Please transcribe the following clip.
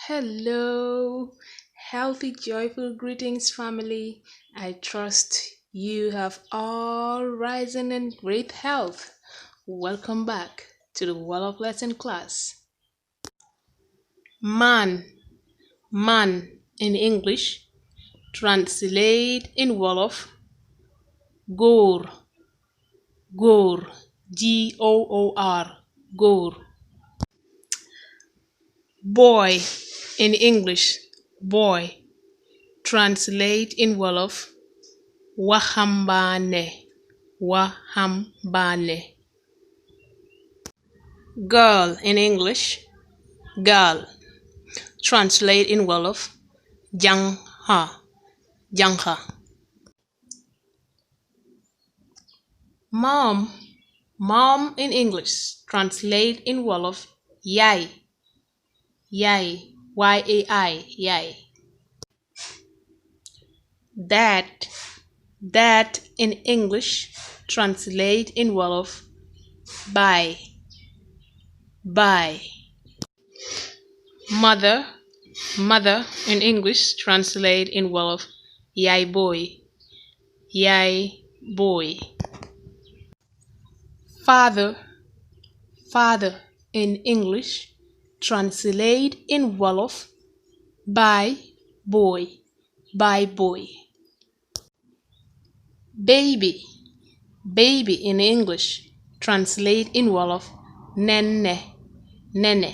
Hello, healthy, joyful greetings, family. I trust you have all risen in great health. Welcome back to the Wollof lesson class. Man, man in English, translate in Wolof, goor, goor, Goor, goor. Boy in English, boy, translate in Wolof, waxambaane, waxambaane. Girl in English, girl, translate in Wolof, jangha, jangha. Mom, mom in English, translate in Wolof, yaay, yaay, yaay, yaay. Dad, dad in English, translate in Wolof, baay, baay. Mother, mother in English, translate in Wolof, yaay boy, yaay boy. Father, father in English, translate in Wolof, baay boy, baay boy. Baby, baby in English, translate in Wolof, nenne, nene.